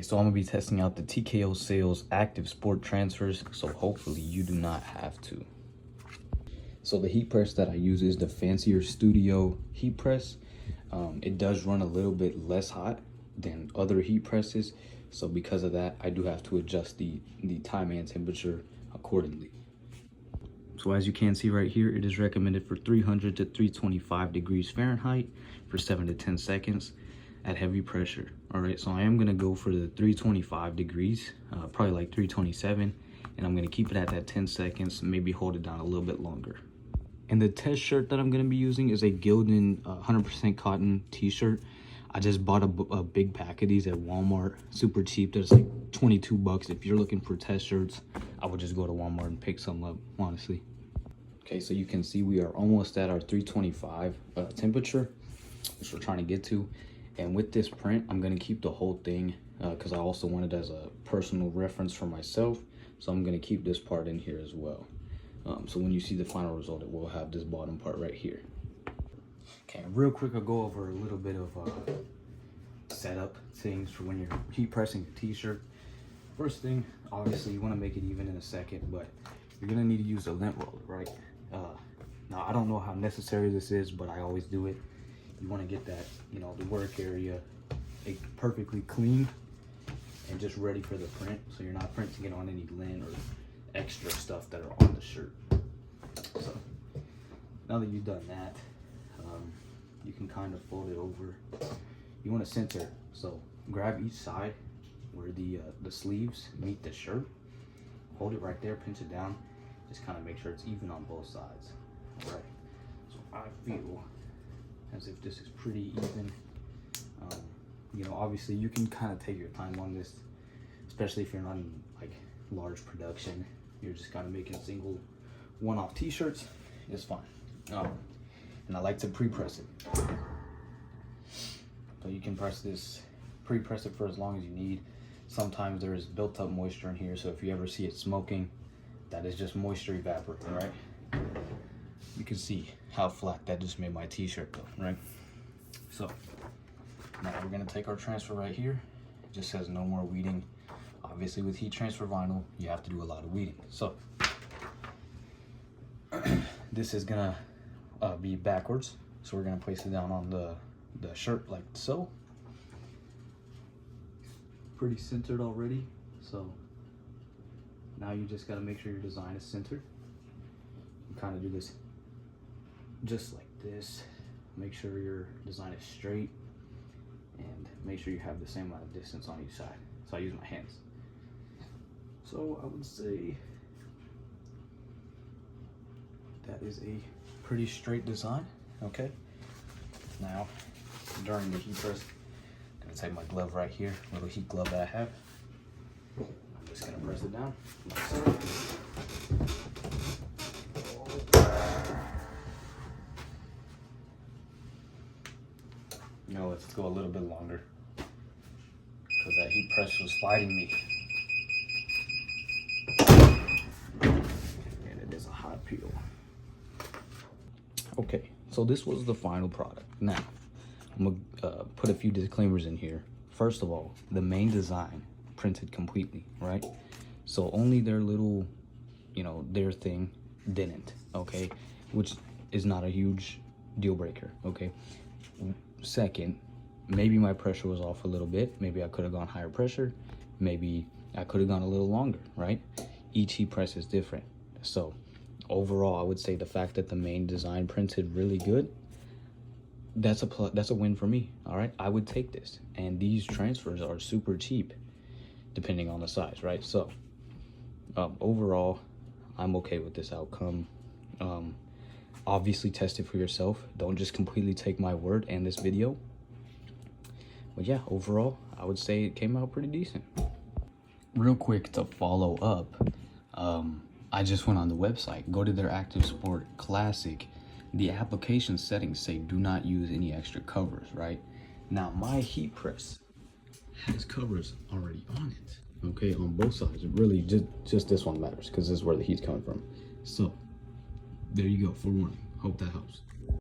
So I'm gonna be testing out the TKO Sales Active Sport Transfers, so hopefully you do not have to. So the heat press that I use is the fancier Studio heat press. It does run a little bit less hot than other heat presses, so because of that I do have to adjust the time and temperature accordingly. So as you can see right here, it is recommended for 300 to 325 degrees Fahrenheit for 7 to 10 seconds at heavy pressure. All right, so I am gonna go for the 325 degrees, probably like 327, and I'm gonna keep it at that 10 seconds, maybe hold it down a little bit longer. And the test shirt that I'm gonna be using is a Gildan 100% cotton t-shirt. I just bought a big pack of these at Walmart, super cheap. There's like 22 bucks. If you're looking for test shirts, I would just go to Walmart and pick some up, honestly. Okay, so you can see we are almost at our 325 temperature, which we're trying to get to. And with this print, I'm gonna keep the whole thing because I also want it as a personal reference for myself. So I'm gonna keep this part in here as well. So when you see the final result, it will have this bottom part right here. Okay, real quick, I'll go over a little bit of setup things for when you're heat pressing a t-shirt. First thing, obviously you wanna make it even in a second, but you're gonna need to use a lint roller, right? Now I don't know how necessary this is, but I always do it. You want to get that, you know, the work area perfectly clean and just ready for the print, so you're not printing it on any lint or extra stuff that are on the shirt. So now that you've done that, you can kind of fold it over. You want to center, so grab each side where the sleeves meet the shirt, hold it right there, pinch it down, just kind of make sure it's even on both sides. All right, so I feel as if this is pretty even. You know, obviously you can kind of take your time on this, especially if you're not in like large production. You're just kind of making single one-off t-shirts, it's fine. And I like to pre-press it. So you can pre-press it for as long as you need. Sometimes there is built up moisture in here, so if you ever see it smoking, that is just moisture evaporating, right? You can see how flat that just made my t-shirt though, right? So now we're gonna take our transfer right here. It just says no more weeding. Obviously with heat transfer vinyl, you have to do a lot of weeding. So this is gonna be backwards. So we're gonna place it down on the shirt like so. Pretty centered already. So now you just gotta make sure your design is centered. You kind of do this just like this. Make sure your design is straight and make sure you have the same amount of distance on each side. So I use my hands. So I would say that is a pretty straight design. Okay, now during the heat press, I'm gonna take my glove right here, little heat glove that I have. I'm just gonna press it down like so. No, let's go a little bit longer because that heat press was fighting me. And it is a hot peel. Okay, so this was the final product. Now, I'm gonna put a few disclaimers in here. First of all, the main design printed completely, right? So only their little, you know, their thing didn't, okay? Which is not a huge deal breaker, okay? Second, maybe my pressure was off a little bit. Maybe I could have gone higher pressure. Maybe I could have gone a little longer, right? Each heat press is different. So overall, I would say the fact that the main design printed really good, that's a win for me. All right, I would take this. And these transfers are super cheap depending on the size, right? So overall, I'm okay with this outcome. Obviously test it for yourself. Don't just completely take my word and this video. But yeah, overall, I would say it came out pretty decent. Real quick to follow up, I just went on the website, go to their Active Sport Classic. The application settings say do not use any extra covers, right? Now my heat press has covers already on it, okay, on both sides. Really, just this one matters because this is where the heat's coming from. So there you go, forewarning. Hope that helps.